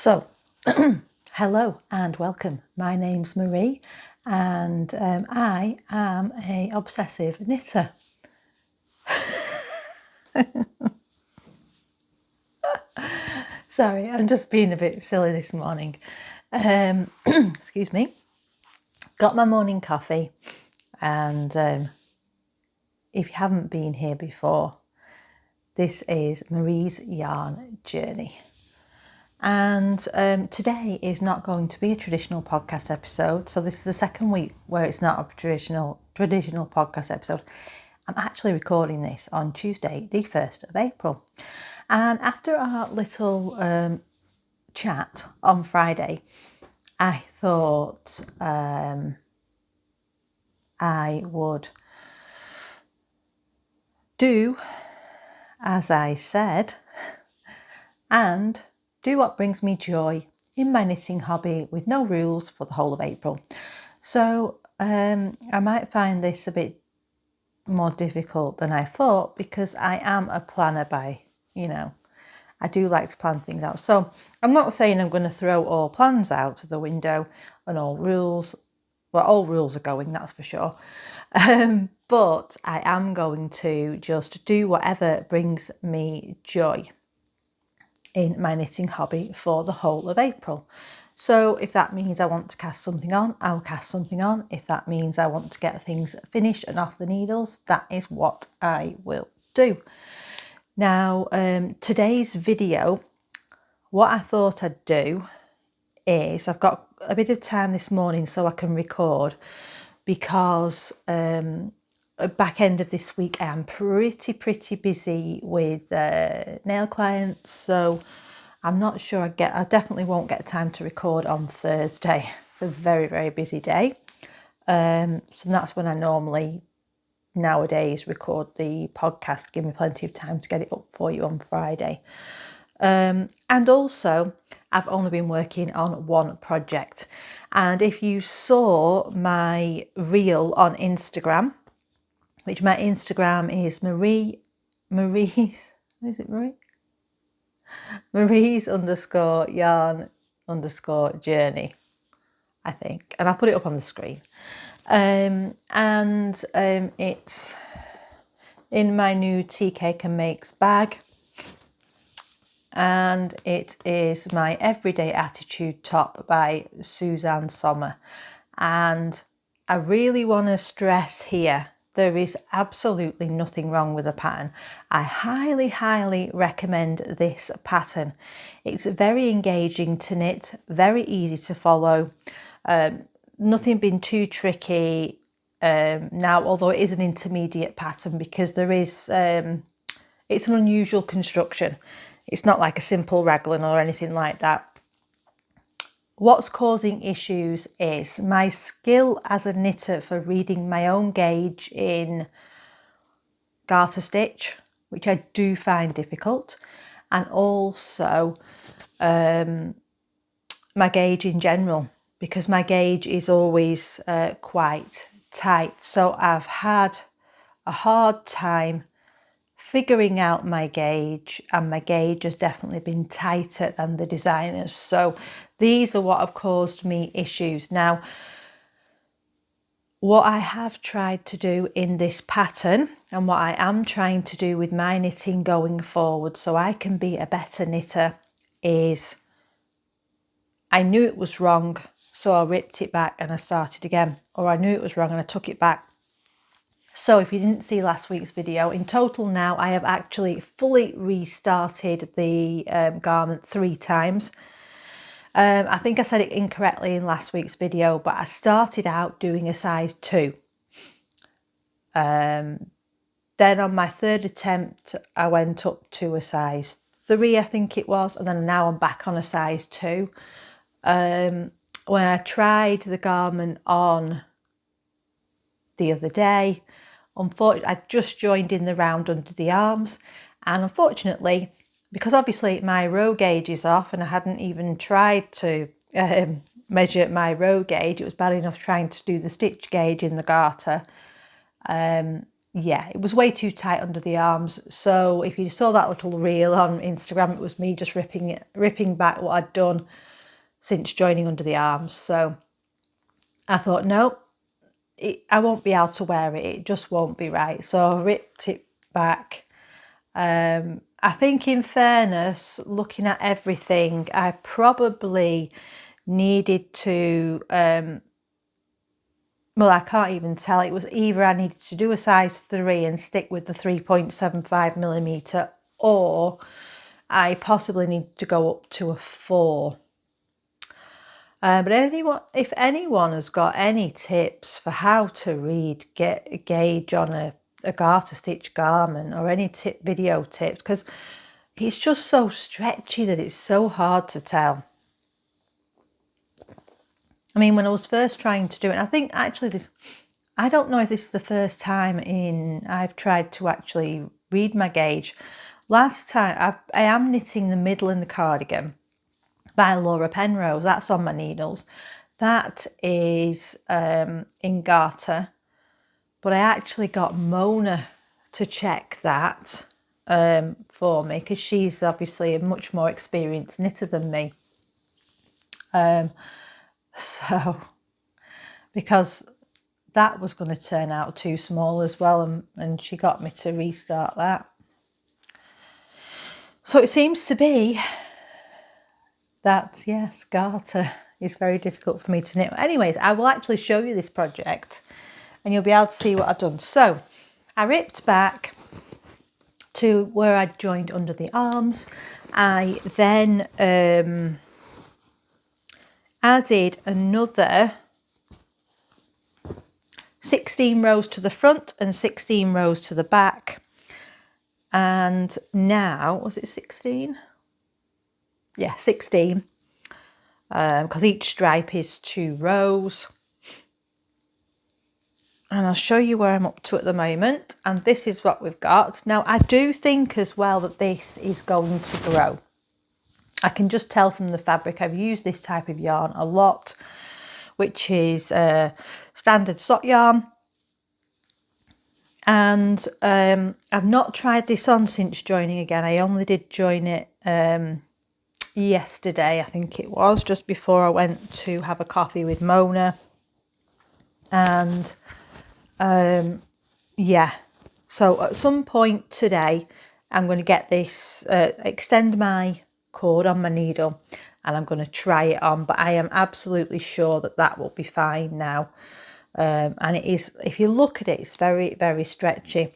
So, hello and welcome. My name's Marie and I am a obsessive knitter. Sorry, I'm just being a bit silly this morning. Excuse me. Got my morning coffee and if you haven't been here before, this is Marie's Yarn Journey. And today is not going to be a traditional podcast episode. So this is the second week where it's not a traditional podcast episode. I'm actually recording this on Tuesday, the 1st of April. And after our little chat on Friday, I thought I would do as I said and do what brings me joy in my knitting hobby with no rules for the whole of April. So I might find this a bit more difficult than I thought because I am a planner by, I do like to plan things out. So I'm not saying I'm going to throw all plans out of the window and all rules. Well, all rules are going, that's for sure. But I am going to just do whatever brings me joy in my knitting hobby for the whole of April. So if that means I want to cast something on, I'll cast something on. If that means I want to get things finished and off the needles, that is what I will do. Now, today's video, what I thought I'd do is I've got a bit of time this morning so I can record because back end of this week I am pretty busy with nail clients, so I'm not sure I definitely won't get time to record on Thursday. It's a very busy day, so that's when I normally nowadays record the podcast, give me plenty of time to get it up for you on Friday. And also I've only been working on one project, and if you saw my reel on Instagram, which my Instagram is Marie's _yarn_journey, I think, and I'll put it up on the screen. It's in my new Tea Cake and Makes bag, and it is my Everyday Attitude top by Suzanne Sommer. And I really want to stress here, there is absolutely nothing wrong with the pattern. I highly recommend this pattern. It's very engaging to knit, very easy to follow, nothing been too tricky. Now, although it is an intermediate pattern because there is, it's an unusual construction. It's not like a simple raglan or anything like that. What's causing issues is my skill as a knitter for reading my own gauge in garter stitch, which I do find difficult, and also my gauge in general, because my gauge is always quite tight. So I've had a hard time figuring out my gauge, and my gauge has definitely been tighter than the designers. So these are what have caused me issues. Now, what I have tried to do in this pattern, and what I am trying to do with my knitting going forward so I can be a better knitter, is I knew it was wrong, so I ripped it back and I started again. Or I knew it was wrong and I took it back. So if you didn't see last week's video, in total now I have actually fully restarted the garment 3 times. I think I said it incorrectly in last week's video, but I started out doing a size 2. Then on my 3rd attempt, I went up to a size 3, I think it was, and then now I'm back on a size 2. When I tried the garment on the other day, unfortunately, I just joined in the round under the arms, and unfortunately, because obviously my row gauge is off and I hadn't even tried to measure my row gauge, it was bad enough trying to do the stitch gauge in the garter. yeah, it was way too tight under the arms. So if you saw that little reel on Instagram, it was me just ripping back what I'd done since joining under the arms. So I thought, no, I won't be able to wear it. It just won't be right. So I ripped it back. I think in fairness, looking at everything, I probably needed to, well, I can't even tell. It was either I needed to do a size 3 and stick with the 3.75mm, or I possibly need to go up to a 4. But if anyone has got any tips for how to get a gauge on a garter stitch garment, or any video tips, because it's just so stretchy that it's so hard to tell. I mean, when I was first trying to do it, I think actually I don't know if this is the first time I've tried to actually read my gauge. Last time, I am knitting the middle in the cardigan by Laura Penrose. That's on my needles. That is in garter, but I actually got Mona to check that for me, because she's obviously a much more experienced knitter than me. So because that was going to turn out too small as well, and she got me to restart that. So it seems to be that, yes, garter is very difficult for me to knit. Anyways, I will actually show you this project and you'll be able to see what I've done. So I ripped back to where I'd joined under the arms. I then added another 16 rows to the front and 16 rows to the back. And now, was it 16? Yeah, 16. Because each stripe is 2 rows. And I'll show you where I'm up to at the moment. And this is what we've got. Now, I do think as well that this is going to grow. I can just tell from the fabric. I've used this type of yarn a lot, which is standard sock yarn. And I've not tried this on since joining again. I only did join it yesterday, I think it was, just before I went to have a coffee with Mona. And yeah, so at some point today I'm going to get this, extend my cord on my needle, and I'm going to try it on, but I am absolutely sure that that will be fine now. And it is, if you look at it, it's very, very stretchy.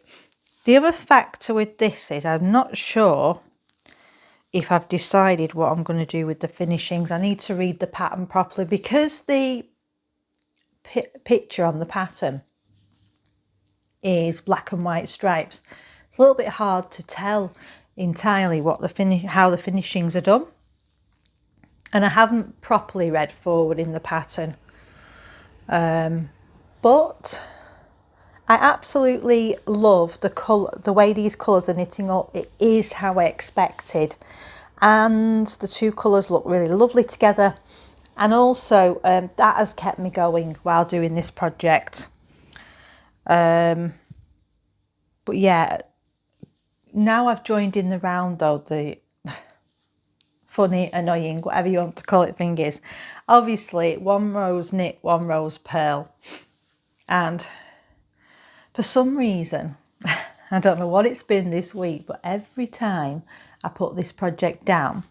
The other factor with this is I'm not sure if I've decided what I'm going to do with the finishings. I need to read the pattern properly, because the picture on the pattern is black and white stripes. It's a little bit hard to tell entirely what how the finishings are done, and I haven't properly read forward in the pattern. But I absolutely love the way these colours are knitting up. It is how I expected, and the two colours look really lovely together. And also that has kept me going while doing this project. But yeah, now I've joined in the round though, the funny, annoying, whatever you want to call it thing is, obviously 1 row's knit, 1 row's purl. And for some reason, I don't know what it's been this week, but every time I put this project down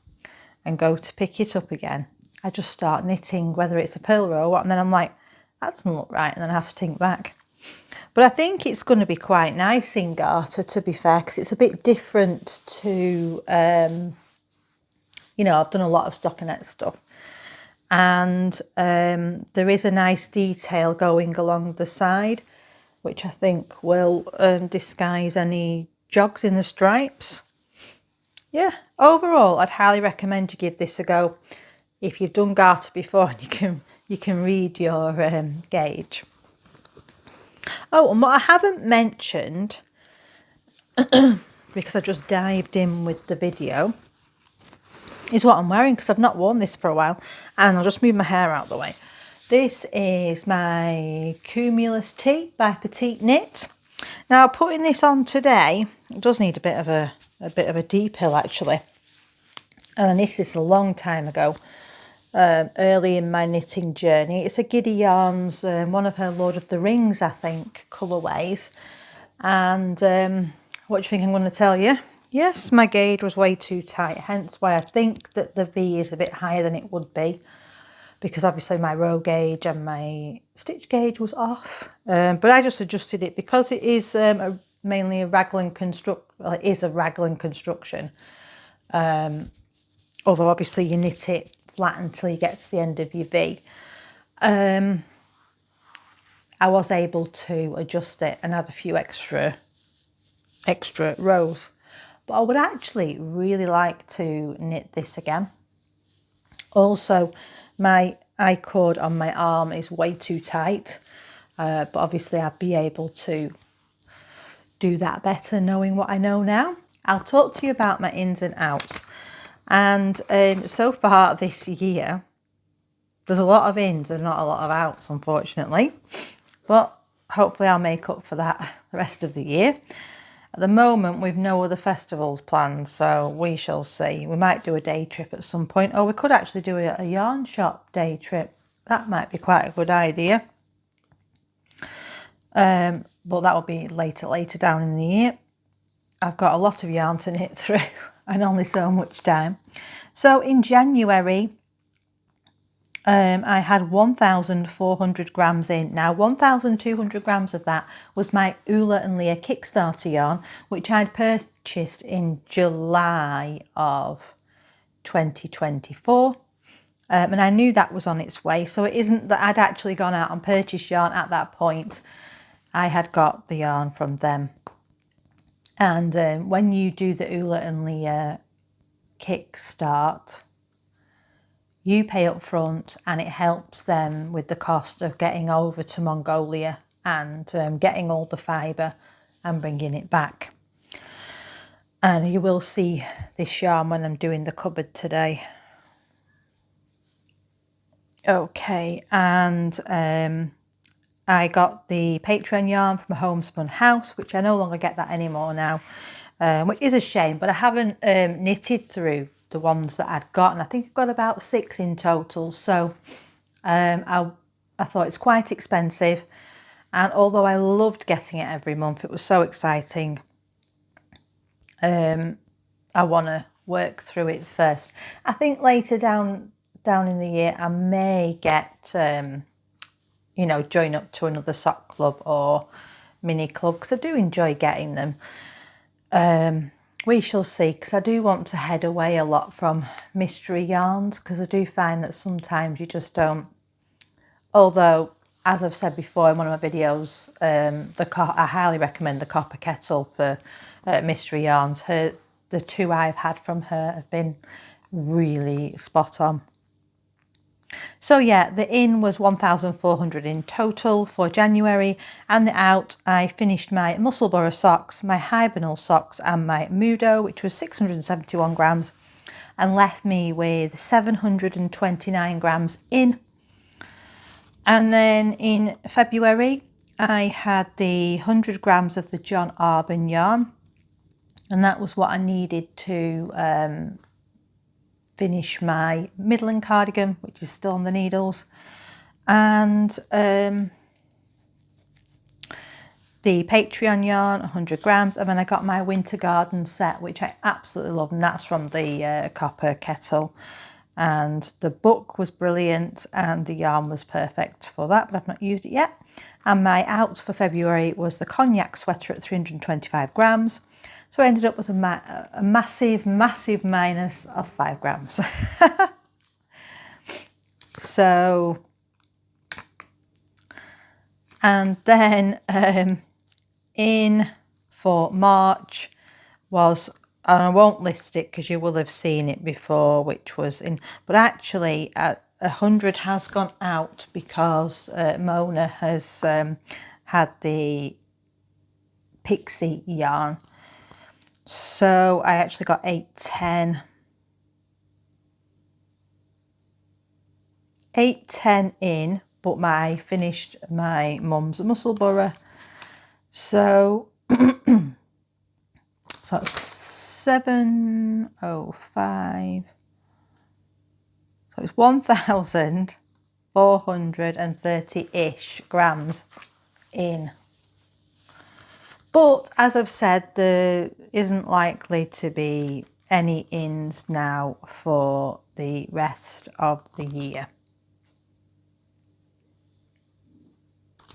and go to pick it up again, I just start knitting, whether it's a purl row or what, and then I'm like, that doesn't look right, and then I have to think back. But I think it's going to be quite nice in garter, to be fair, because it's a bit different to, you know, I've done a lot of stockinette stuff. And there is a nice detail going along the side, which I think will disguise any jogs in the stripes. Yeah, overall, I'd highly recommend you give this a go if you've done garter before and you can read your gauge. Oh, and what I haven't mentioned, because I just dived in with the video, is what I'm wearing, because I've not worn this for a while. And I'll just move my hair out of the way. This is my Cumulus Tee by Petite Knit. Now putting this on today, it does need a bit of a depil actually. And this is a long time ago, early in my knitting journey. It's a Giddy Yarns, one of her Lord of the Rings, I think, colourways. And what do you think I'm going to tell you? Yes, my gauge was way too tight, hence why I think that the V is a bit higher than it would be, because obviously my row gauge and my stitch gauge was off. But I just adjusted it because it is mainly a raglan well, it is a raglan construction. Although obviously you knit it flat until you get to the end of your V. I was able to adjust it and add a few extra rows. But I would actually really like to knit this again. Also, my I-cord on my arm is way too tight, but obviously I'd be able to do that better knowing what I know now. I'll talk to you about my ins and outs. And so far this year, there's a lot of ins and not a lot of outs, unfortunately. But hopefully I'll make up for that the rest of the year. At the moment, we've no other festivals planned, so we shall see. We might do a day trip at some point, or we could actually do a yarn shop day trip. That might be quite a good idea. But that will be later down in the year. I've got a lot of yarn to knit through and only so much time. So in January, I had 1,400 grams in. Now 1,200 grams of that was my Ula and Leah Kickstarter yarn, which I'd purchased in July of 2024. And I knew that was on its way. So it isn't that I'd actually gone out and purchased yarn at that point. I had got the yarn from them. And when you do the Ula and Leah Kickstart, you pay up front and it helps them with the cost of getting over to Mongolia and getting all the fibre and bringing it back. And you will see this yarn when I'm doing the cupboard today. Okay, and I got the Patreon yarn from a Homespun House, which I no longer get that anymore now, which is a shame, but I haven't knitted through the ones that I'd got, and I think I've got about 6 in total. So I thought it's quite expensive, and although I loved getting it every month, it was so exciting. I want to work through it first. I think later down in the year I may get you know, join up to another sock club or mini club, because I do enjoy getting them. We shall see, because I do want to head away a lot from mystery yarns, because I do find that sometimes you just don't. Although, as I've said before in one of my videos, I highly recommend the Copper Kettle for mystery yarns. The 2 I've had from her have been really spot on. So yeah, the in was 1,400 in total for January, and the out, I finished my Musselburgh socks, my Hibernal socks and my Mudo, which was 671 grams, and left me with 729 grams in. And then in February, I had the 100 grams of the John Arbon yarn, and that was what I needed to finish my Midland cardigan, which is still on the needles, and the Patreon yarn, 100 grams, and then I got my Winter Garden set, which I absolutely love, and that's from the Copper Kettle. And the book was brilliant and the yarn was perfect for that, but I've not used it yet. And my out for February was the Cognac sweater at 325 grams. So I ended up with a massive minus of 5 grams. So, and then in for March was, and I won't list it because you will have seen it before, which was in, but actually 100 has gone out because Mona has had the Pixie yarn. So I actually got 810 in, but I finished my mum's Musselburgh. So, so that's 705. So it's 1,430-ish grams in. But as I've said, there isn't likely to be any ins now for the rest of the year.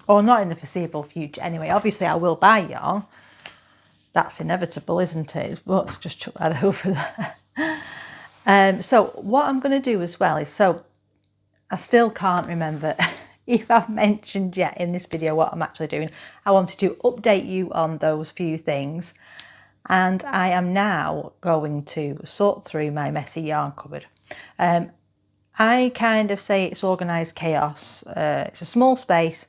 Or not in the foreseeable future anyway. Obviously I will buy yarn. That's inevitable, isn't it? Let's just chuck that over there. So what I'm going to do as well is, so I still can't remember if I've mentioned yet in this video what I'm actually doing. I wanted to update you on those few things, and I am now going to sort through my messy yarn cupboard. I kind of say it's organised chaos. It's a small space.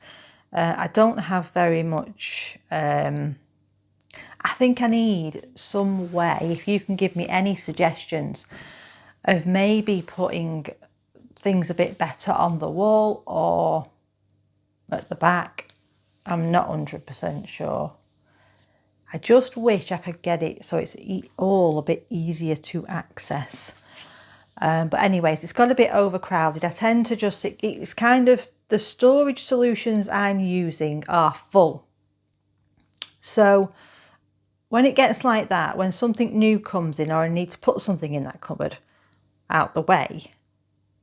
I don't have very much. I think I need some way, if you can give me any suggestions, of maybe putting things a bit better on the wall or at the back. I'm not 100% sure. I just wish I could get it so it's all a bit easier to access. But anyways, it's got a bit overcrowded. I tend to just, it's kind of, the storage solutions I'm using are full. So when it gets like that, when something new comes in or I need to put something in that cupboard out the way,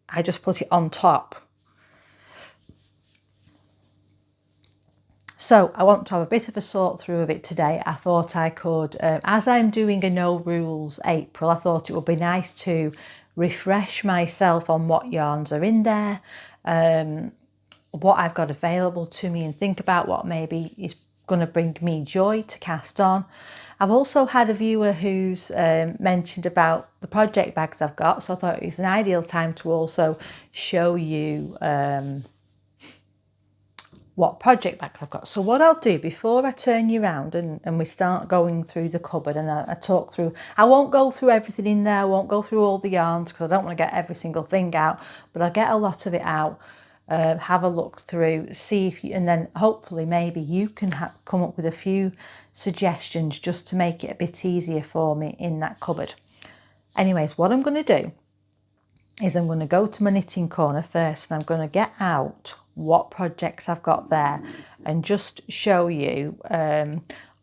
I just put it on top. So I want to have a bit of a sort through of it today. I thought I could, as I'm doing a no rules April, I thought it would be nice to refresh myself on what yarns are in there, what I've got available to me, and think about what maybe is going to bring me joy to cast on. I've also had a viewer who's mentioned about the project bags I've got, so I thought it was an ideal time to also show you what project bags I've got. So what I'll do before I turn you around and we start going through the cupboard and I talk through, I won't go through everything in there, I won't go through all the yarns because I don't want to get every single thing out, but I'll get a lot of it out, have a look through, see if you, and then hopefully maybe you can come up with a few suggestions just to make it a bit easier for me in that cupboard. Anyways, what I'm going to do is I'm going to go to my knitting corner first, and I'm going to get out what projects I've got there and just show you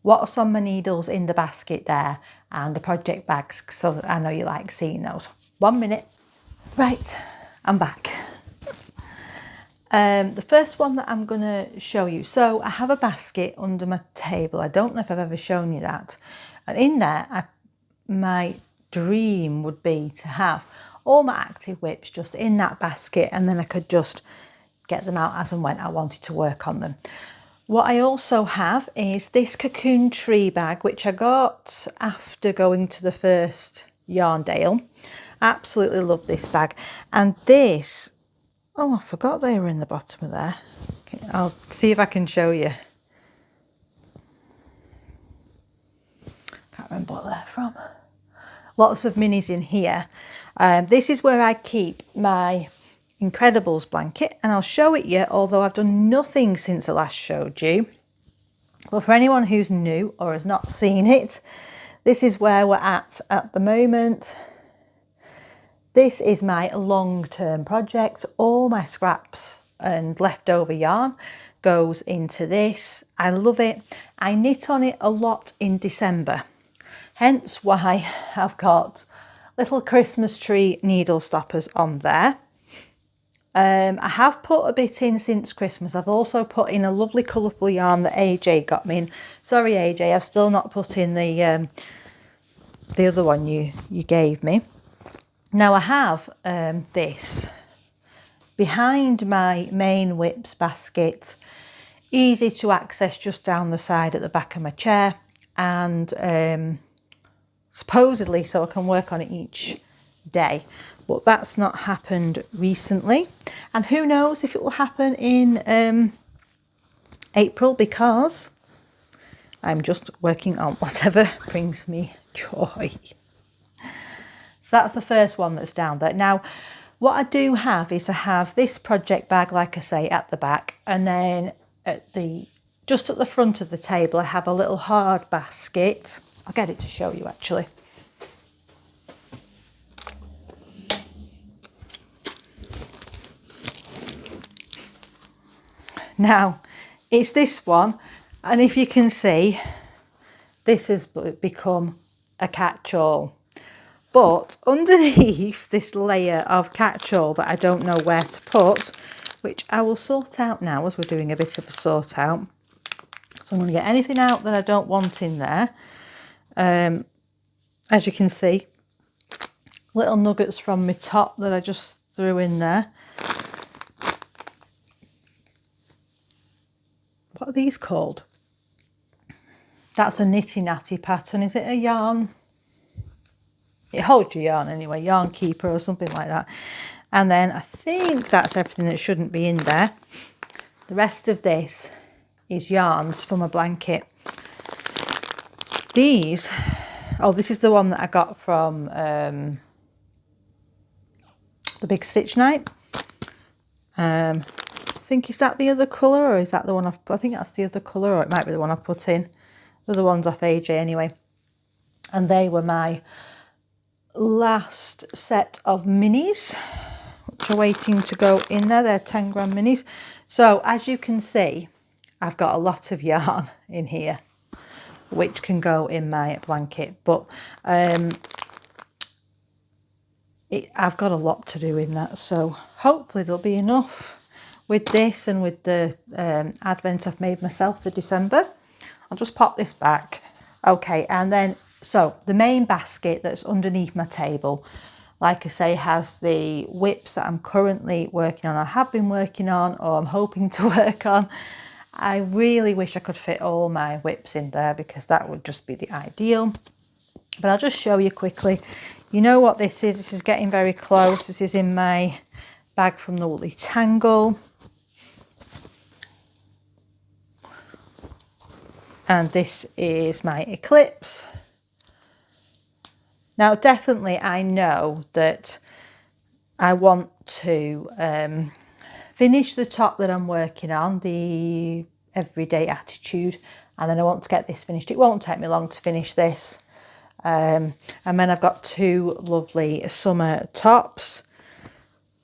what's on my needles in the basket there and the project bags, so I know you like seeing those. 1 minute. Right, I'm back. The first one that I'm going to show you, so I have a basket under my table. I don't know if I've ever shown you that, and in there my dream would be to have all my active whips just in that basket, and then I could just get them out as and when I wanted to work on them. What I also have is this cocoon tree bag, which I got after going to the first yarn dale. Absolutely love this bag. And this, oh, I forgot they were in the bottom of there. Okay, I'll see if I can show you. Can't remember what they're from. Lots of minis in here. This is where I keep my Incredibles blanket, and I'll show it you, although I've done nothing since I last showed you. But for anyone who's new or has not seen it, this is where we're at the moment. This is my long-term project. All my scraps and leftover yarn goes into this. I love it. I knit on it a lot in December, hence why I've got little Christmas tree needle stoppers on there. I have put a bit in since Christmas. I've also put in a lovely colourful yarn that AJ got me in. Sorry AJ, I've still not put in the other one you gave me. Now I have this behind my main whips basket, easy to access just down the side at the back of my chair, and supposedly so I can work on it each day, but that's not happened recently, and who knows if it will happen in April, because I'm just working on whatever brings me joy. So that's the first one that's down there. Now what I do have is I have this project bag, like I say, at the back, and then at the just at the front of the table, I have a little hard basket. I'll get it to show you actually. Now, it's this one, and if you can see, this has become a catch-all. But underneath this layer of catch-all that I don't know where to put, which I will sort out now as we're doing a bit of a sort out. So I'm going to get anything out that I don't want in there. As you can see, little nuggets from my top that I just threw in there. What are these called? That's a nitty natty pattern. Is it a yarn? It holds your yarn anyway, yarn keeper or something like that. And then I think that's everything that shouldn't be in there. The rest of this is yarns from a blanket. These, oh, this is the one that I got from the Big Stitch Night. I think, is that the other colour, or is that the one I think that's the other colour, or it might be the one I put in. They're the ones off AJ anyway. And they were my last set of minis, which are waiting to go in there. They're 10 gram minis. So as you can see, I've got a lot of yarn in here, which can go in my blanket. But I've got a lot to do in that. So hopefully there'll be enough with this and with the advent I've made myself for December. I'll just pop this back. Okay, and then, so the main basket that's underneath my table, like I say, has the whips that I'm currently working on, I have been working on, or I'm hoping to work on. I really wish I could fit all my whips in there, because that would just be the ideal. But I'll just show you quickly. You know what this is? This is getting very close. This is in my bag from the Woolly Tangle. And this is my Eclipse. Now, definitely I know that I want to finish the top that I'm working on, the Everyday Attitude, and then I want to get this finished. It won't take me long to finish this. And then I've got two lovely summer tops,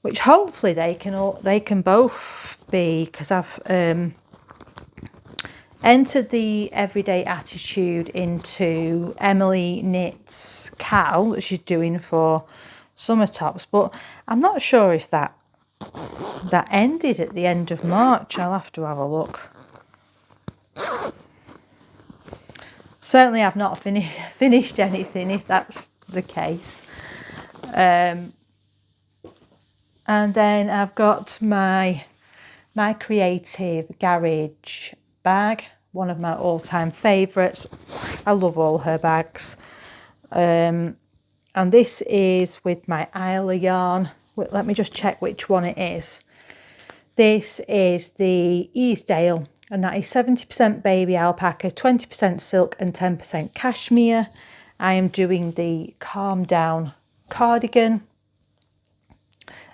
which hopefully they can both be, because I've entered the Everyday Attitude into Emily Knits Cal that she's doing for summer tops, but I'm not sure if that ended at the end of March. I'll have to have a look. Certainly I've not finished anything if that's the case. And then I've got my Creative Garage bag, one of my all-time favourites. I love all her bags. And this is with my Isla yarn. Let me just check which one it is. This is the Easdale, and that is 70% baby alpaca, 20% silk and 10% cashmere. I am doing the Calm Down cardigan.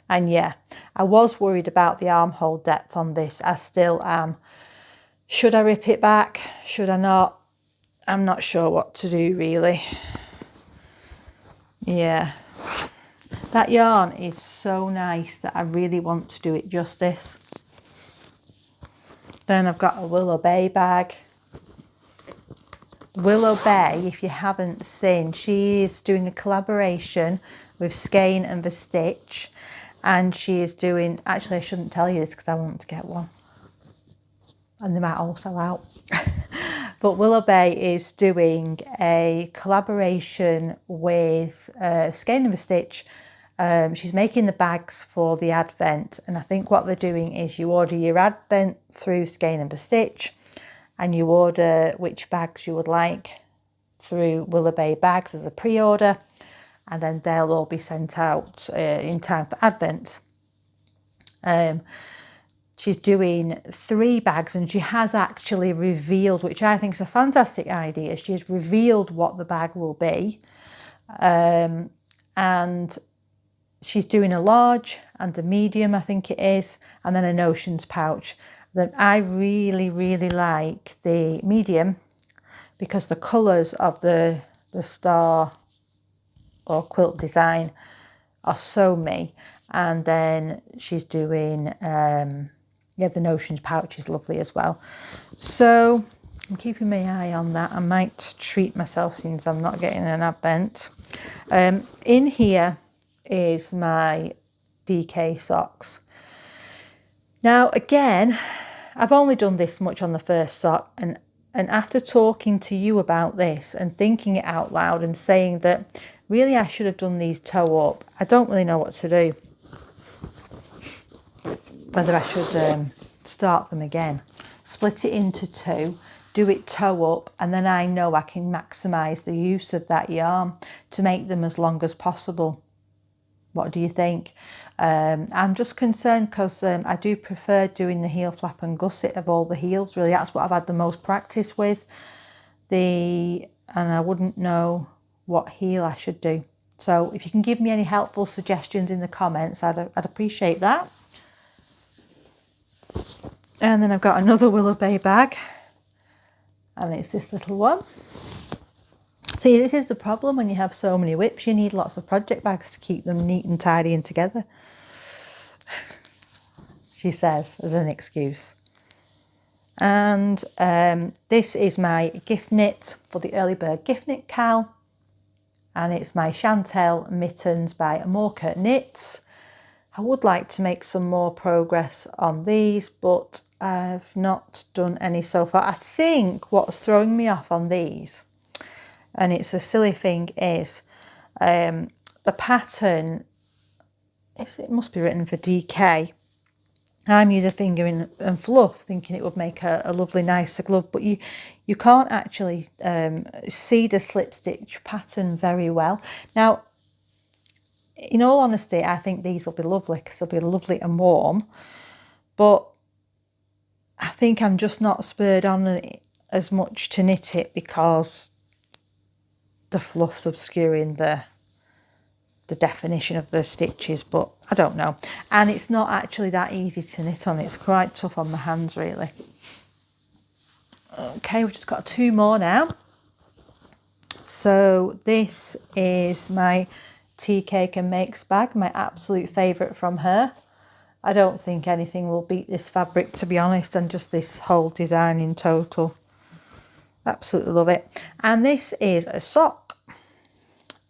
And yeah, I was worried about the armhole depth on this. I still am. Should I rip it back? Should I not? I'm not sure what to do really. Yeah. That yarn is so nice that I really want to do it justice. Then I've got a Willow Bay bag. Willow Bay, if you haven't seen, she is doing a collaboration with Skein and The Stitch. And she is doing, actually I shouldn't tell you this because I want to get one. And they might all sell out. But Willow Bay is doing a collaboration with Skein and The Stitch. She's making the bags for the Advent, and I think what they're doing is you order your Advent through Skein and The Stitch, and you order which bags you would like through Willow Bay Bags as a pre-order, and then they'll all be sent out in time for Advent. She's doing 3 bags, and she has actually revealed, which I think is a fantastic idea, she has revealed what the bag will be. And she's doing a large and a medium, I think it is, and then an Oceans pouch. Then I really, really like the medium because the colours of the star or quilt design are so me. And then she's doing, yeah, the notions pouch is lovely as well. So I'm keeping my eye on that. I might treat myself since I'm not getting an advent. In here is my DK socks. Now, again, I've only done this much on the first sock, and after talking to you about this and thinking it out loud and saying that really I should have done these toe up, I don't really know what to do. Whether I should start them again, split it into two, do it toe up, and then I know I can maximise the use of that yarn to make them as long as possible. What do you think? I'm just concerned because I do prefer doing the heel flap and gusset of all the heels. Really, that's what I've had the most practice with. And I wouldn't know what heel I should do. So if you can give me any helpful suggestions in the comments, I'd appreciate that. And then I've got another Willow Bay bag, and it's this little one. See, this is the problem when you have so many whips. You need lots of project bags to keep them neat and tidy and together. She says as an excuse. And this is my gift knit for the early bird gift knit cal, and it's my Chantel mittens by Amorca Knits. I would like to make some more progress on these, but I've not done any so far. I think what's throwing me off on these, and it's a silly thing, is the pattern, it must be written for DK. I'm using finger and fluff, thinking it would make a lovely, nicer glove, but you can't actually see the slip stitch pattern very well. Now, in all honesty, I think these will be lovely because they'll be lovely and warm, but I think I'm just not spurred on as much to knit it because the fluff's obscuring the definition of the stitches, but I don't know. And it's not actually that easy to knit on. It's quite tough on the hands, really. Okay, we've just got two more now. So this is my Tea Cake and Makes bag, my absolute favourite from her. I don't think anything will beat this fabric, to be honest, and just this whole design in total. Absolutely love it. And this is a sock.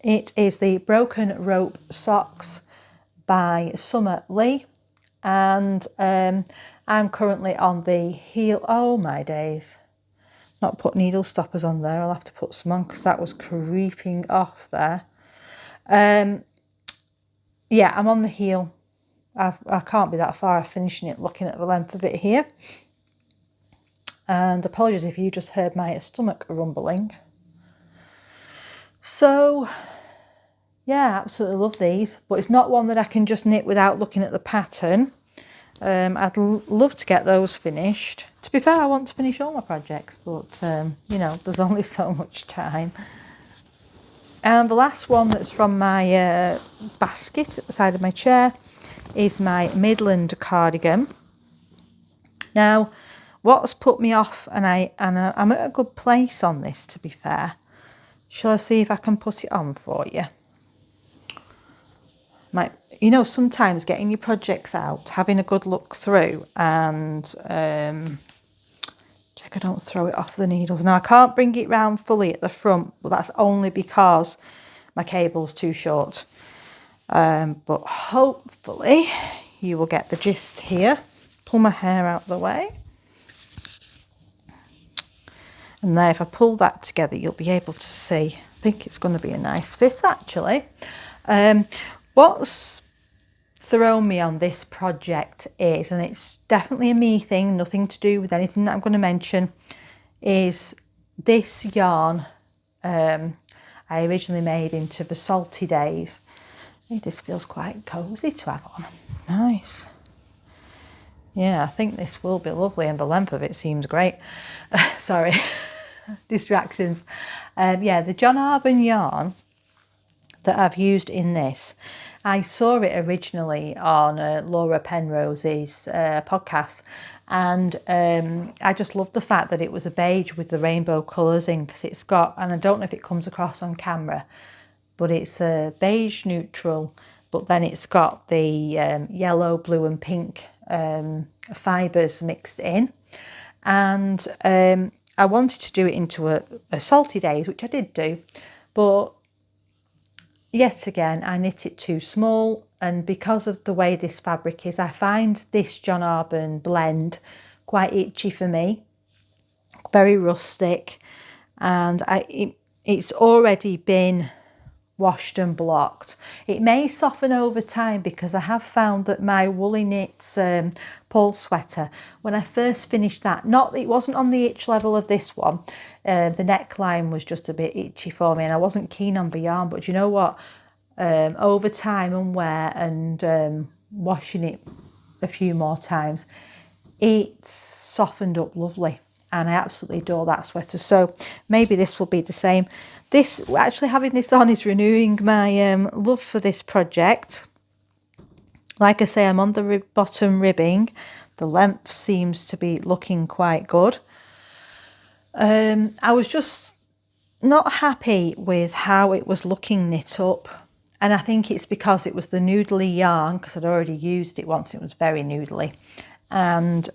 It is the Broken Rope Socks by Summer Lee. And I'm currently on the heel. Oh my days. Not put needle stoppers on there. I'll have to put some on because that was creeping off there. Yeah, I'm on the heel. I can't be that far finishing it, looking at the length of it here. And apologies if you just heard my stomach rumbling. So, yeah, absolutely love these. But it's not one that I can just knit without looking at the pattern. I'd love to get those finished. To be fair, I want to finish all my projects, but, you know, there's only so much time. And the last one that's from my basket at the side of my chair is my Midland cardigan. Now, what's put me off, and I'm at a good place on this, to be fair. Shall I see if I can put it on for you? You know, sometimes getting your projects out, having a good look through, and check I don't throw it off the needles. Now, I can't bring it round fully at the front, but that's only because my cable's too short. But hopefully you will get the gist here. Pull my hair out of the way. And there, if I pull that together, you'll be able to see. I think it's going to be a nice fit, actually. What's thrown me on this project is, and it's definitely a me thing, nothing to do with anything that I'm going to mention, is this yarn I originally made into the Salty Days. This feels quite cosy to have on. Nice. Yeah, I think this will be lovely, and the length of it seems great. Sorry, distractions. Yeah, the John Arbon yarn that I've used in this. I saw it originally on Laura Penrose's podcast, and I just loved the fact that it was a beige with the rainbow colours in, because it's got, and I don't know if it comes across on camera, but it's a beige neutral, but then it's got the yellow, blue and pink fibres mixed in. And I wanted to do it into a salty days, which I did do, but yet again I knit it too small, and because of the way this fabric is, I find this John Arbon blend quite itchy for me, very rustic, and it's already been washed and blocked. It may soften over time, because I have found that my Woolly Knits Paul sweater, when I first finished that, it wasn't on the itch level of this one, the neckline was just a bit itchy for me and I wasn't keen on the yarn, but you know what, over time and wear and washing it a few more times, it's softened up lovely, and I absolutely adore that sweater. So maybe this will be the same. This, actually having this on, is renewing my love for this project. Like I say, I'm on the bottom ribbing. The length seems to be looking quite good. I was just not happy with how it was looking knit up. And I think it's because it was the noodly yarn, because I'd already used it once. It was very noodly. And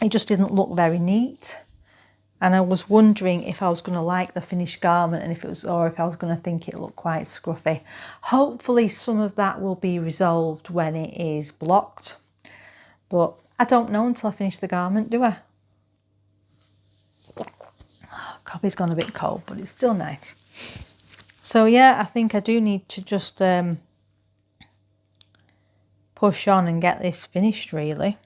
it just didn't look very neat. And I was wondering if I was going to like the finished garment, and if I was going to think it looked quite scruffy. Hopefully some of that will be resolved when it is blocked, but I don't know until I finish the garment, do I? Oh, coffee's gone a bit cold, but it's still nice. So yeah, I think I do need to just push on and get this finished, really.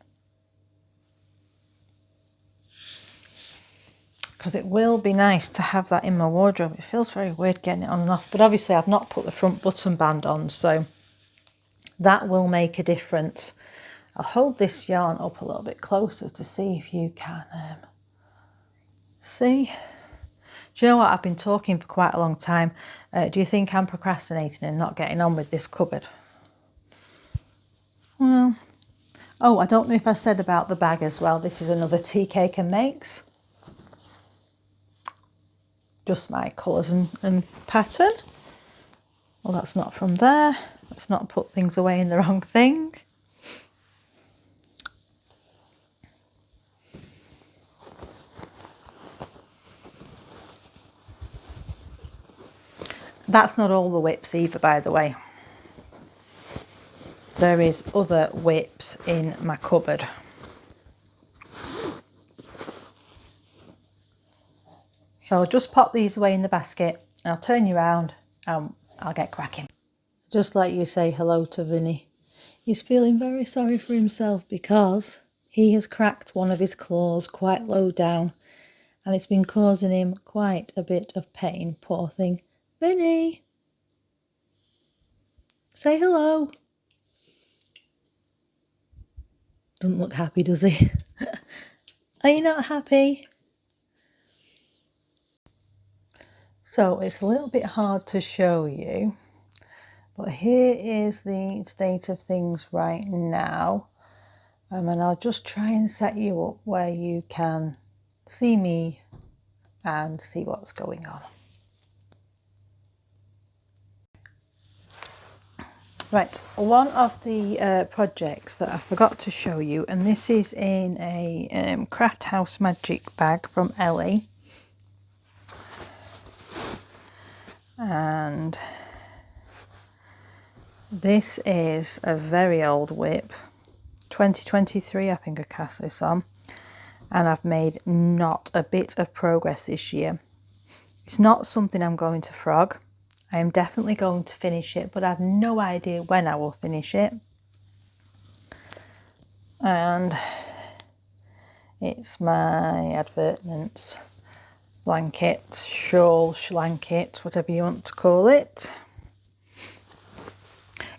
Because it will be nice to have that in my wardrobe. It feels very weird getting it on and off, but obviously I've not put the front button band on, so that will make a difference. I'll hold this yarn up a little bit closer to see if you can see. Do you know what? I've been talking for quite a long time. Do you think I'm procrastinating and not getting on with this cupboard? Well, oh, I don't know if I said about the bag as well. This is another Tea Cake and Makes. Just my colours and pattern. Well, that's not from there. Let's not put things away in the wrong thing. That's not all the whips either, by the way. There is other whips in my cupboard. So I'll just pop these away in the basket. I'll turn you around and I'll get cracking. Just let you say hello to Vinny. He's feeling very sorry for himself because he has cracked one of his claws quite low down, and it's been causing him quite a bit of pain, poor thing. Vinny! Say hello. Doesn't look happy, does he? Are you not happy? So it's a little bit hard to show you, but here is the state of things right now. And I'll just try and set you up where you can see me and see what's going on. Right, one of the projects that I forgot to show you, and this is in a Craft House Magic bag from Ellie. And this is a very old whip, 2023 I think I cast this on, and I've made not a bit of progress this year. It's not something I'm going to frog. I am definitely going to finish it, but I have no idea when I will finish it. And it's my advertisements blanket, shawl, blanket, whatever you want to call it.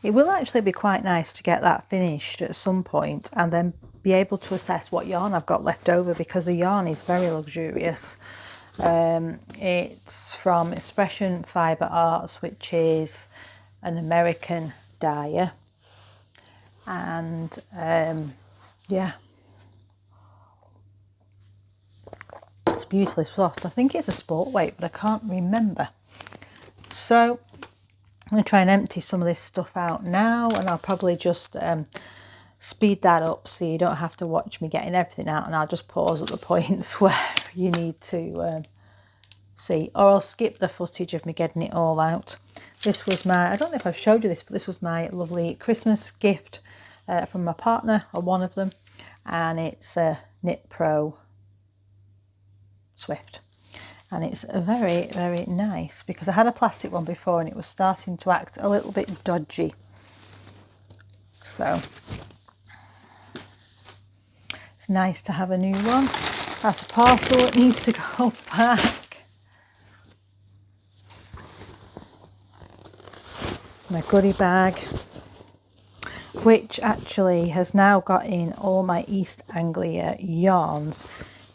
It will actually be quite nice to get that finished at some point and then be able to assess what yarn I've got left over, because the yarn is very luxurious. It's from Expression Fibre Arts, which is an American dyer, and yeah, it's beautifully soft. I think it's a sport weight, but I can't remember. So I'm going to try and empty some of this stuff out now, and I'll probably just speed that up so you don't have to watch me getting everything out, and I'll just pause at the points where you need to see, or I'll skip the footage of me getting it all out. This was my, I don't know if I've showed you this, but this was my lovely Christmas gift from my partner, or one of them, and it's a Knit Pro Swift. And it's very, very nice, because I had a plastic one before and it was starting to act a little bit dodgy. So it's nice to have a new one. That's a parcel that needs to go back. My goodie bag, which actually has now got in all my East Anglia yarns,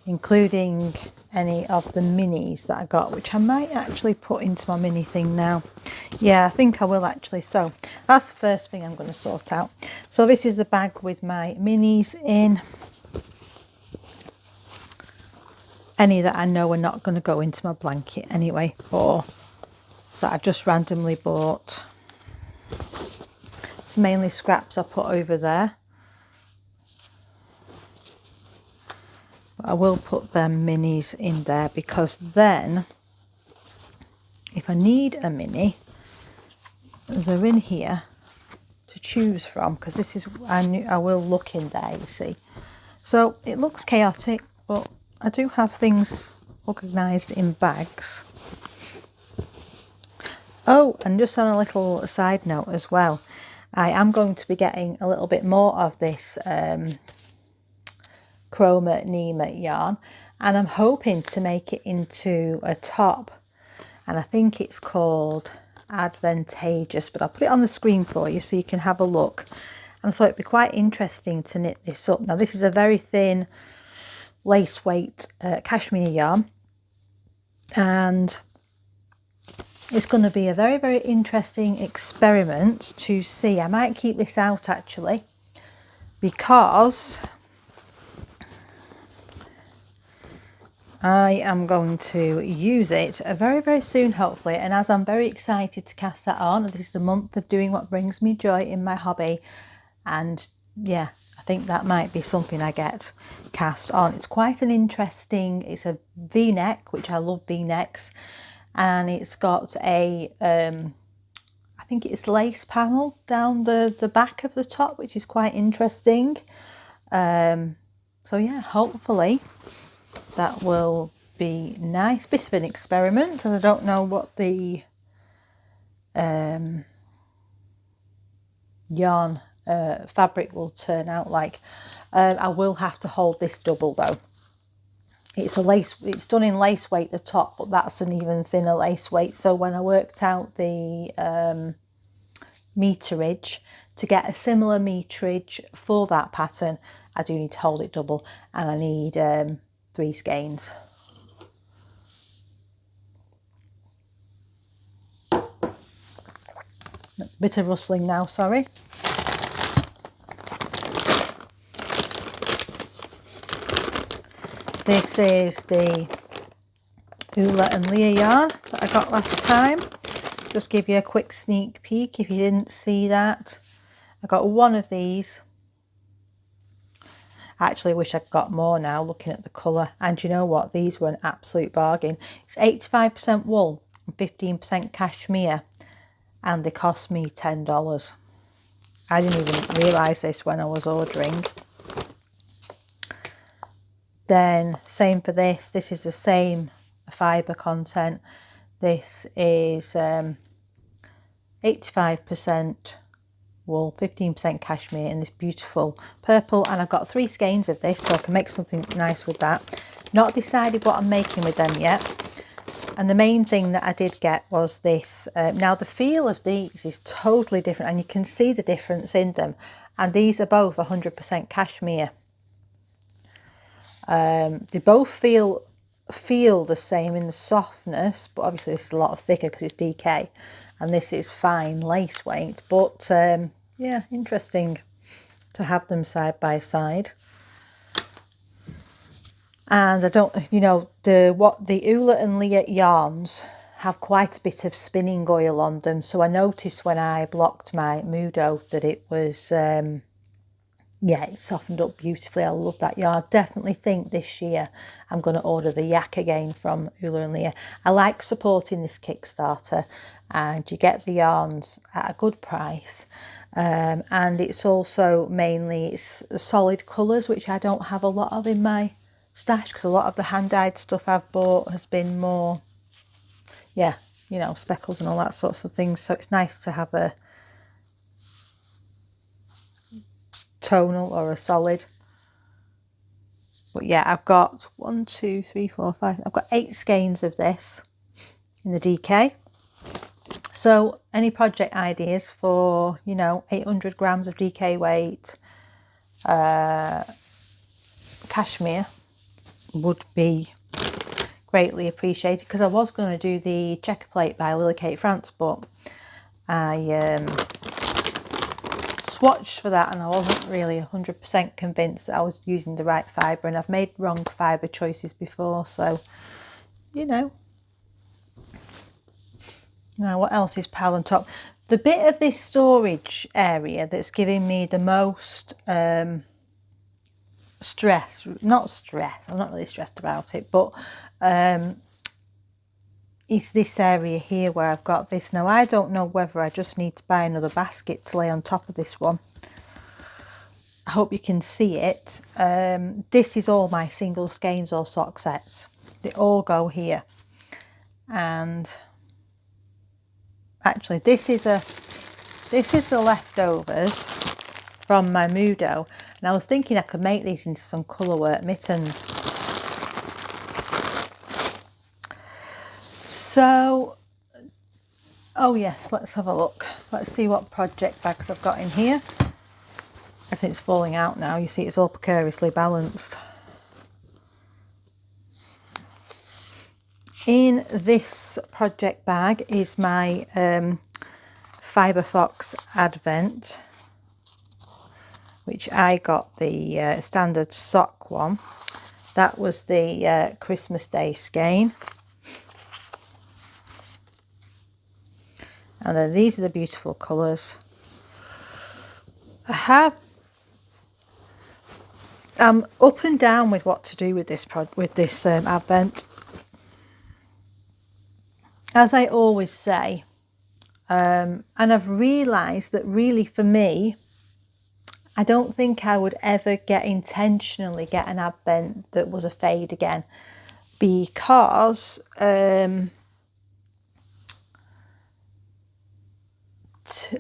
including any of the minis that I got, which I might actually put into my mini thing now. Yeah, I think I will actually. So that's the first thing I'm going to sort out. So this is the bag with my minis in. Any that I know are not going to go into my blanket anyway, or that I've just randomly bought. It's mainly scraps I put over there. I will put them minis in there, because then if I need a mini, they're in here to choose from, because this is, I will look in there, you see. So it looks chaotic, but I do have things organised in bags. Oh, and just on a little side note as well, I am going to be getting a little bit more of this Chroma Nema yarn, and I'm hoping to make it into a top, and I think it's called Advantageous, but I'll put it on the screen for you so you can have a look. And I thought it'd be quite interesting to knit this up. Now this is a very thin lace weight cashmere yarn, and it's going to be a very, very interesting experiment to see. I might keep this out actually, because I am going to use it very, very soon, hopefully. And as I'm very excited to cast that on, this is the month of doing what brings me joy in my hobby. And yeah, I think that might be something I get cast on. It's quite an interesting, it's a V-neck, which I love V-necks. And it's got a, I think it's lace panel down the back of the top, which is quite interesting. So yeah, hopefully that will be nice. Bit of an experiment, and I don't know what the yarn fabric will turn out like. I will have to hold this double though. It's a lace, it's done in lace weight the top, but that's an even thinner lace weight. So when I worked out the meterage, to get a similar meterage for that pattern, I do need to hold it double, and I need 3 skeins. Bit of rustling now, sorry. This is the Ula and Leah yarn that I got last time. Just give you a quick sneak peek if you didn't see that. I got one of these. I actually wish I'd got more now, looking at the colour. And you know what? These were an absolute bargain. It's 85% wool and 15% cashmere, and they cost me $10. I didn't even realise this when I was ordering. Then same for this. This is the same fibre content. This is 85% wool, 15% cashmere, in this beautiful purple. And I've got 3 skeins of this, so I can make something nice with that. Not decided what I'm making with them yet. And the main thing that I did get was this. Now the feel of these is totally different, and you can see the difference in them. And these are both 100% cashmere. They both feel feel the same in the softness, but obviously this is a lot thicker because it's DK, and this is fine lace weight. But yeah, interesting to have them side by side. And I don't, you know, the Ula and Leah yarns have quite a bit of spinning oil on them. So I noticed when I blocked my Mudo that it was, yeah, it softened up beautifully. I love that yarn. Definitely think this year I'm going to order the yak again from Ula and Leah. I like supporting this Kickstarter, and you get the yarns at a good price. And it's also mainly it's solid colours, which I don't have a lot of in my stash, because a lot of the hand-dyed stuff I've bought has been more, yeah, you know, speckles and all that sorts of things. So it's nice to have a tonal or a solid. But yeah, I've got 1, 2, 3, 4, 5. I've got 8 skeins of this in the DK. So any project ideas for, you know, 800 grams of DK weight cashmere would be greatly appreciated, because I was going to do the checker plate by Lily Kate France, but I swatched for that and I wasn't really 100% convinced that I was using the right fibre, and I've made wrong fibre choices before, so you know. Now what else is piled on top? The bit of this storage area that's giving me the most stress, not stress, I'm not really stressed about it, but it's this area here where I've got this. Now I don't know whether I just need to buy another basket to lay on top of this one. I hope you can see it. This is all my single skeins or sock sets. They all go here. And actually this is the leftovers from my Mudo, and I was thinking I could make these into some colour work mittens. So, oh yes, let's have a look. Let's see what project bags I've got in here. Everything's falling out now. You see it's all precariously balanced. In this project bag is my Fibre Fox Advent, which I got the standard sock one. That was the Christmas Day skein. And then these are the beautiful colours. I'm up and down with what to do with this Advent. As I always say, and I've realised that really for me, I don't think I would ever intentionally get an Advent that was a fade again, because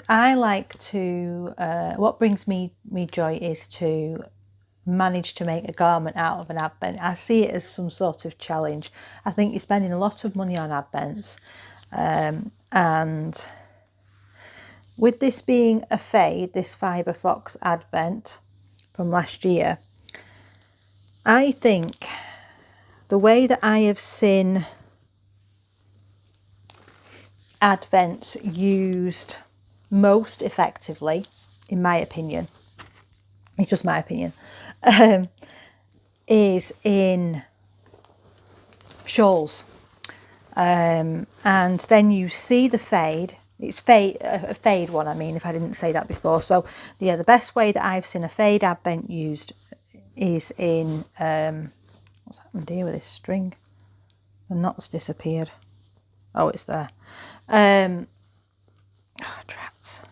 I like to, what brings me joy is to manage to make a garment out of an Advent. I see it as some sort of challenge. I think you're spending a lot of money on Advents, and with this being a fade, this Fibre Fox Advent from last year, I think the way that I have seen Advents used most effectively, in my opinion, it's just my opinion, is in shawls. And then you see the fade. It's a fade one, I mean, if I didn't say that before. So yeah, the best way that I've seen a fade Advent used is in what's happened here with this string? The knot's disappeared. Oh, it's there. Oh, traps.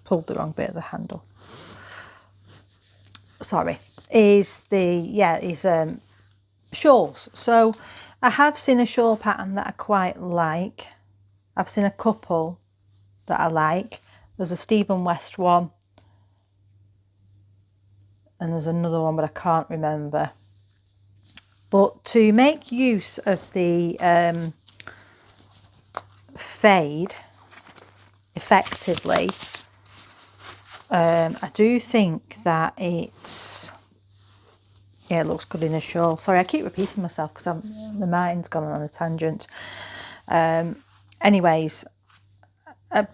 Pulled the wrong bit of the handle. Sorry. Is shawls. So I have seen a shawl pattern that I quite like. I've seen a couple that I like. There's a Stephen West one, and there's another one, but I can't remember. But to make use of the fade effectively, I do think that it's Yeah, it looks good in a shawl. Sorry, I keep repeating myself because my mind's gone on a tangent. Anyways,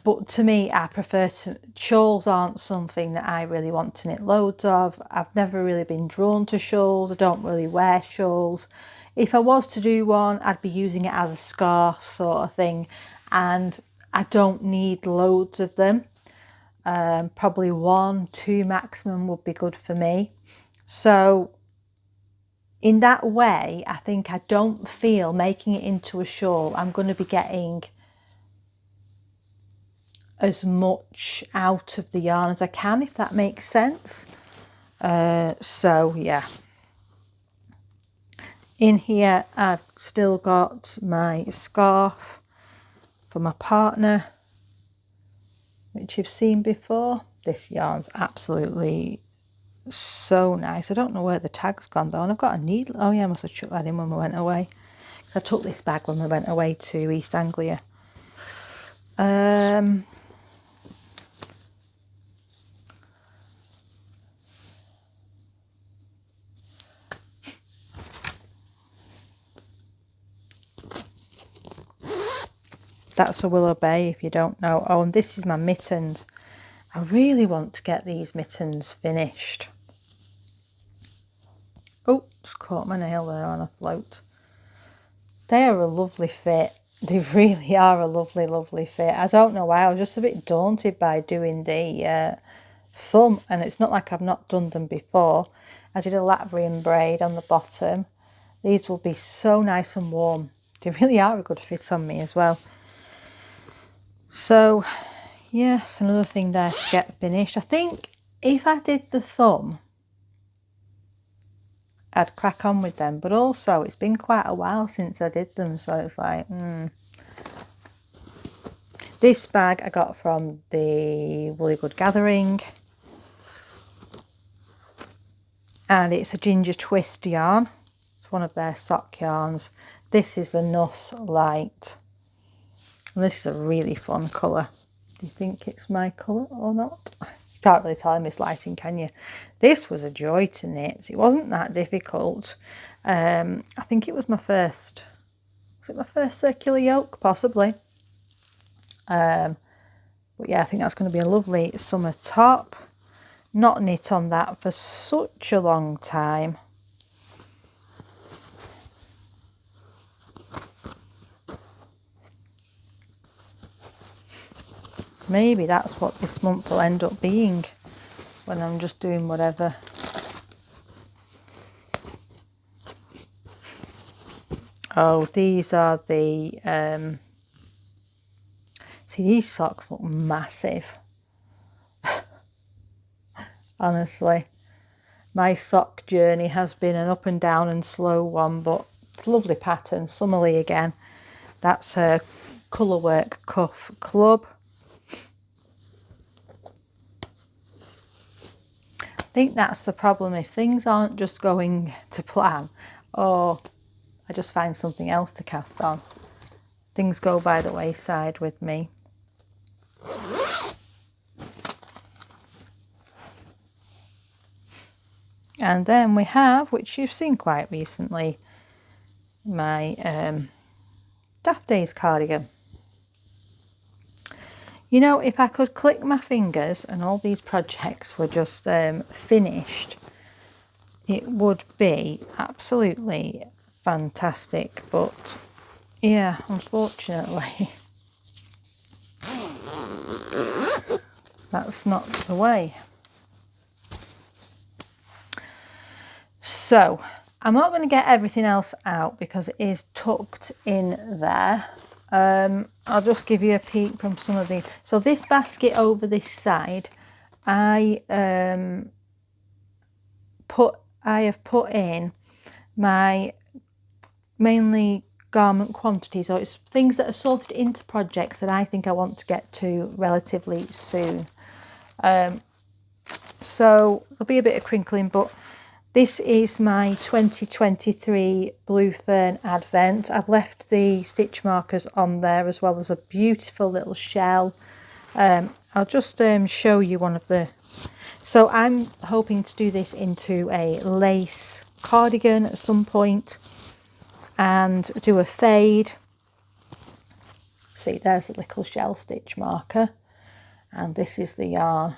but to me, I prefer shawls aren't something that I really want to knit loads of. I've never really been drawn to shawls. I don't really wear shawls. If I was to do one, I'd be using it as a scarf sort of thing, and I don't need loads of them. Probably 1, 2 maximum would be good for me. So in that way, I think I don't feel making it into a shawl I'm going to be getting as much out of the yarn as I can, if that makes sense. So yeah, in here I've still got my scarf for my partner, which you've seen before. This yarn's absolutely so nice. I don't know where the tag's gone though, and I've got a needle. Oh yeah, I must have chucked that in when we went away. I took this bag when we went away to East Anglia. That's a Willow Bay, if you don't know. Oh, and this is my mittens. I really want to get these mittens finished. Oh, just caught my nail there on a float. They are a lovely fit. They really are a lovely, lovely fit. I don't know why. I was just a bit daunted by doing the thumb, and it's not like I've not done them before. I did a Latvian braid on the bottom. These will be so nice and warm. They really are a good fit on me as well. So yes, another thing there to get finished. I think if I did the thumb, I'd crack on with them, but also it's been quite a while since I did them, so it's like This bag I got from the Woolly Good Gathering, and it's a ginger twist yarn. It's one of their sock yarns. This is the Nuss Light, and this is a really fun colour. Do you think it's my colour or not? You can't really tell in this lighting, can you? This was a joy to knit. It wasn't that difficult. I think it was my first, circular yoke? Possibly. But yeah, I think that's going to be a lovely summer top. Not knit on that for such a long time. Maybe that's what this month will end up being when I'm just doing whatever. Oh, these are the, see, these socks look massive. Honestly, my sock journey has been an up and down and slow one, but it's a lovely pattern. Summerly again. That's her Colourwork Cuff Club. I think that's the problem. If things aren't just going to plan, or I just find something else to cast on, things go by the wayside with me. And then we have, which you've seen quite recently, my Daft Days cardigan. You know, if I could click my fingers and all these projects were just finished, it would be absolutely fantastic. But yeah, unfortunately, that's not the way. So I'm not going to get everything else out because it is tucked in there. I'll just give you a peek from some of the. So this basket over this side, I have put in my mainly garment quantities, so it's things that are sorted into projects that I think I want to get to relatively soon. So there'll be a bit of crinkling, but this is my 2023 Blue Fern Advent. I've left the stitch markers on there as well as a beautiful little shell. I'll just show you one of the. So I'm hoping to do this into a lace cardigan at some point and do a fade. See, there's a little shell stitch marker, and this is the yarn.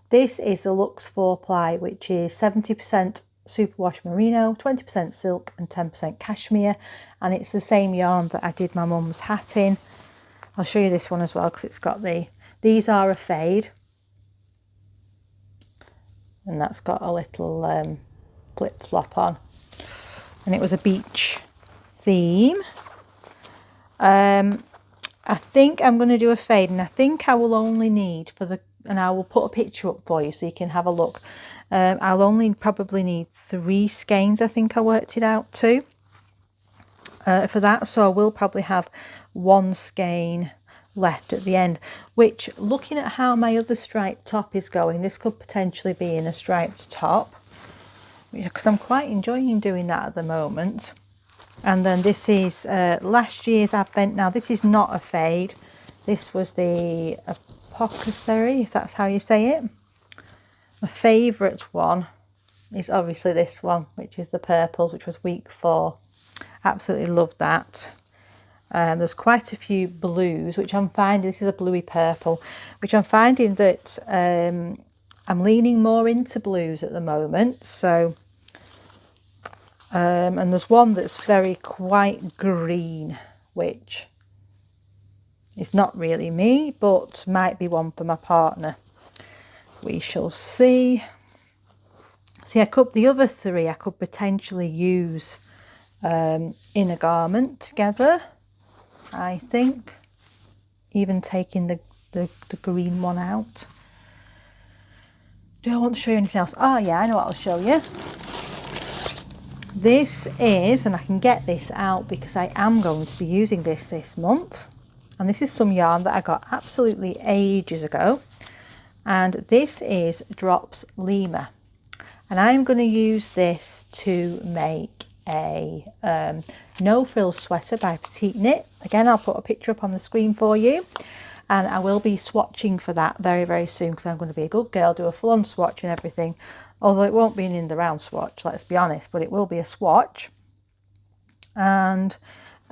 This is a Luxe 4-ply, which is 70% superwash merino, 20% silk and 10% cashmere, and it's the same yarn that I did my mum's hat in. I'll show you this one as well because it's got these are a fade, and that's got a little flip-flop on, and it was a beach theme. I think I'm going to do a fade, and I think I will only need and I will put a picture up for you so you can have a look. I'll only probably need 3 skeins, I think I worked it out to, for that. So I will probably have 1 skein left at the end, which, looking at how my other striped top is going, this could potentially be in a striped top, because I'm quite enjoying doing that at the moment. And then this is last year's Advent. Now, this is not a fade. This was the Apothecary, if that's how you say it. My favourite one is obviously this one, which is the purples, which was week 4. Absolutely love that. There's quite a few blues, which I'm finding, this is a bluey purple, which I'm finding that I'm leaning more into blues at the moment. So, and there's one that's very quite green, which is not really me, but might be one for my partner. We shall see. See, the other 3 I could potentially use in a garment together, I think. Even taking the green one out. Do I want to show you anything else? Oh yeah, I know what I'll show you. This is, and I can get this out because I am going to be using this month. And this is some yarn that I got absolutely ages ago. And this is Drops Lima. And I'm going to use this to make a no frills sweater by Petite Knit. Again, I'll put a picture up on the screen for you. And I will be swatching for that very, very soon, because I'm going to be a good girl, do a full-on swatch and everything. Although it won't be an in-the-round swatch, let's be honest, but it will be a swatch. And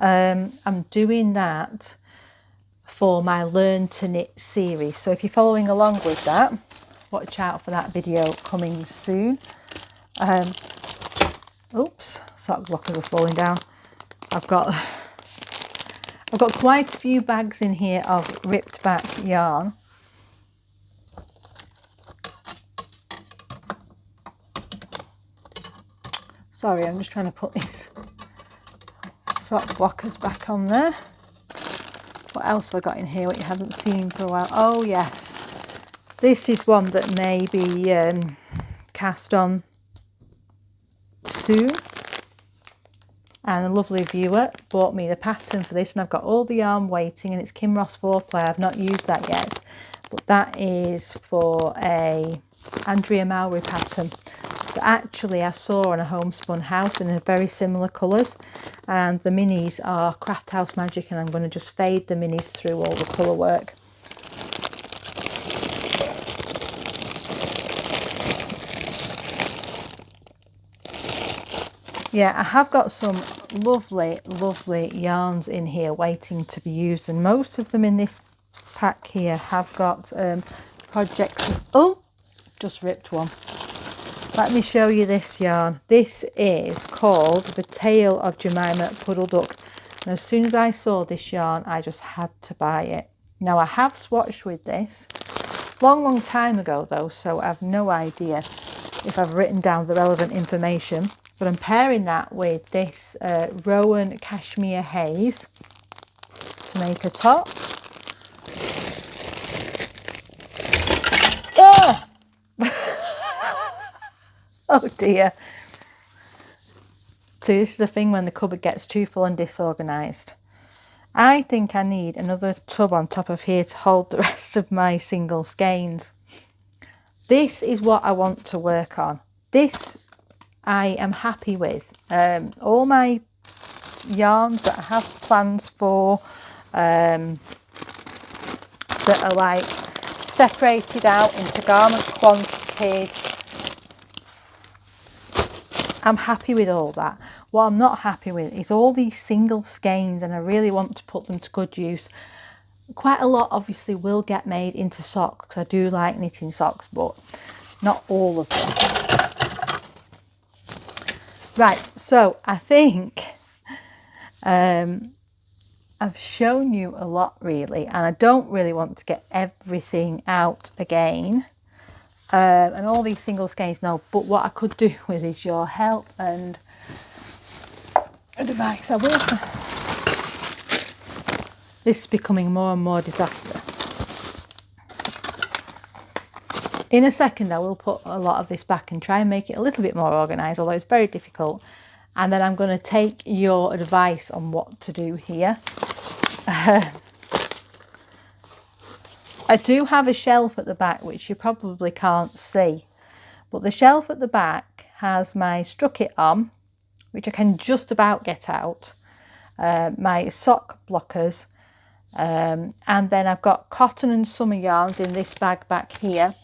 I'm doing that for my Learn to Knit series. So if you're following along with that, watch out for that video coming soon. Oops, sock blockers are falling down. I've got quite a few bags in here of ripped back yarn. Sorry, I'm just trying to put these sock blockers back on there. What else have I got in here what you haven't seen for a while? Oh yes, this is one that may be cast on soon. And a lovely viewer bought me the pattern for this, and I've got all the yarn waiting, and it's Kinross 4-ply. I've not used that yet, but that is for a Andrea Mowry pattern that actually I saw on a homespun house in very similar colours. And the minis are Craft House Magic, and I'm going to just fade the minis through all the colour work. Yeah, I have got some lovely, lovely yarns in here waiting to be used, and most of them in this pack here have got projects. Oh, just ripped one. Let me show you this yarn. This is called The Tale of Jemima Puddle Duck. And as soon as I saw this yarn, I just had to buy it. Now, I have swatched with this long, long time ago though, so I've no idea if I've written down the relevant information. But I'm pairing that with this Rowan Cashmere Haze to make a top. Oh! Oh dear. So this is the thing when the cupboard gets too full and disorganised. I think I need another tub on top of here to hold the rest of my single skeins. This is what I want to work on. This I am happy with. All my yarns that I have plans for that are like separated out into garment quantities I'm happy with all that. What I'm not happy with is all these single skeins, and I really want to put them to good use. Quite a lot obviously will get made into socks, because I do like knitting socks, but not all of them. Right, so I think I've shown you a lot really, and I don't really want to get everything out again. And all these single skeins, no, but what I could do with is your help and advice. I will. This is becoming more and more disaster. In a second I will put a lot of this back and try and make it a little bit more organised, although it's very difficult. And then I'm going to take your advice on what to do here. I do have a shelf at the back which you probably can't see, but the shelf at the back has my struck it on, which I can just about get out, my sock blockers, and then I've got cotton and summer yarns in this bag back here,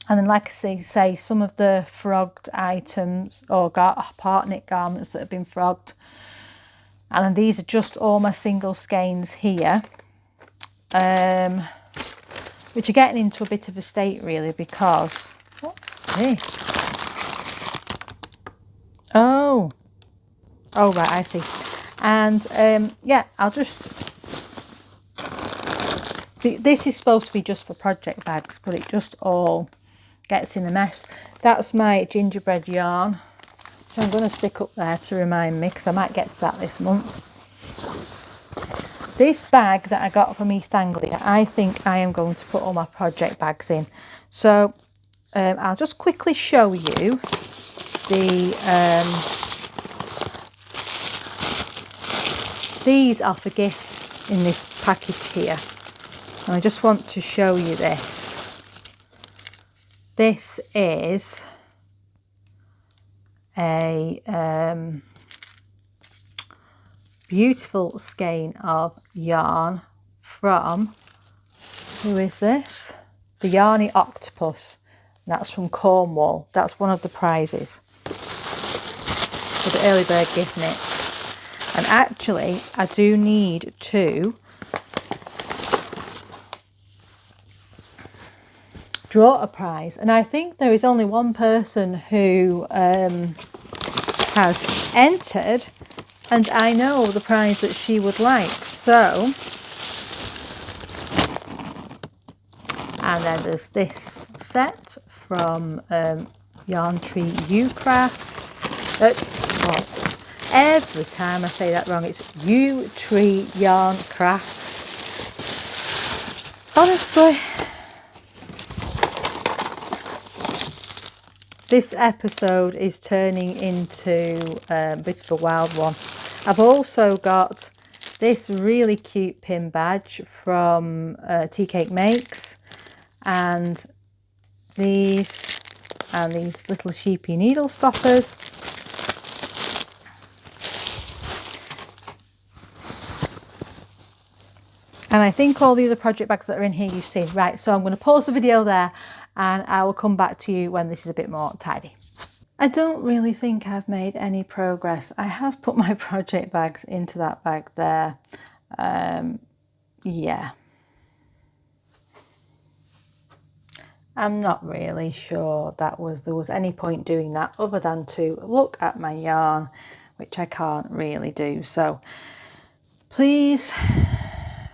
and then like I say some of the frogged items or part knit garments that have been frogged, and then these are just all my single skeins here. Which are getting into a bit of a state really, because what's this? Oh right, I see. And yeah, I'll just, this is supposed to be just for project bags, but it just all gets in a mess. That's my gingerbread yarn, so I'm going to stick up there to remind me, because I might get to that this month. This bag that I got from East Anglia, I think I am going to put all my project bags in. So I'll just quickly show you the, these are for gifts in this package here. And I just want to show you this. This is a beautiful skein of yarn from, who is this? The Yarny Octopus. That's from Cornwall. That's one of the prizes for the early bird gift knits. And actually I do need to draw a prize, and I think there is only one person who has entered, and I know the prize that she would like. So, and then there's this set from Yarn Tree U-Craft. Every time I say that wrong, it's U-Tree Yarn Craft. Honestly, this episode is turning into a bit of a wild one. I've also got this really cute pin badge from Tea Cake Makes, and these little sheepy needle stoppers. And I think all the other project bags that are in here you've seen. Right, so I'm going to pause the video there and I will come back to you when this is a bit more tidy. I don't really think I've made any progress. I have put my project bags into that bag there. Yeah. I'm not really sure there was any point doing that other than to look at my yarn, which I can't really do. So please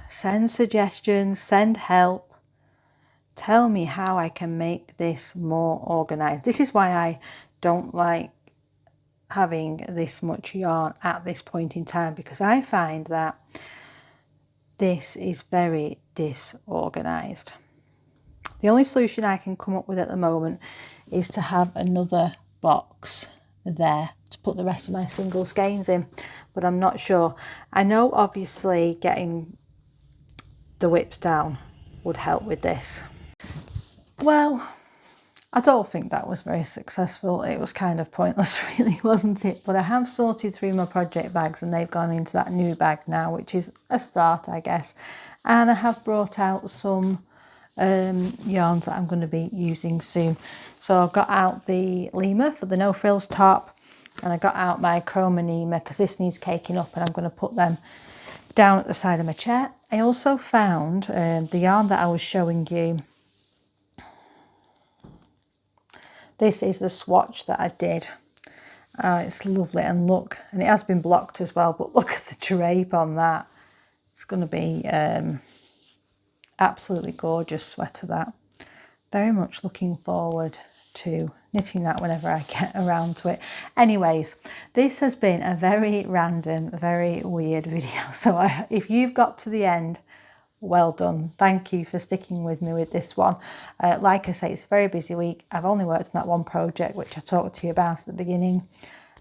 send suggestions, send help. Tell me how I can make this more organised. This is why I don't like having this much yarn at this point in time, because I find that this is very disorganised. The only solution I can come up with at the moment is to have another box there to put the rest of my single skeins in, but I'm not sure. I know obviously getting the whips down would help with this. Well, I don't think that was very successful. It was kind of pointless really, wasn't it? But I have sorted through my project bags and they've gone into that new bag now, which is a start, I guess. And I have brought out some yarns that I'm going to be using soon. So I've got out the Lima for the no frills top. And I got out my chroma Nima because this needs caking up, and I'm going to put them down at the side of my chair. I also found the yarn that I was showing you. This is the swatch that I did. It's lovely, and look, and it has been blocked as well, but look at the drape on that. It's going to be absolutely gorgeous sweater, that. Very much looking forward to knitting that whenever I get around to it. Anyways, this has been a very random, very weird video. So if you've got to the end, well done. Thank you for sticking with me with this one. Like I say, it's a very busy week. I've only worked on that one project, which I talked to you about at the beginning.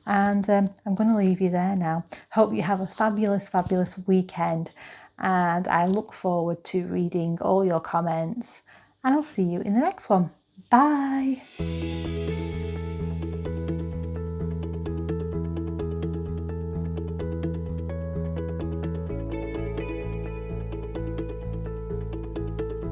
And I'm going to leave you there now. Hope you have a fabulous, fabulous weekend. And I look forward to reading all your comments. And I'll see you in the next one. Bye.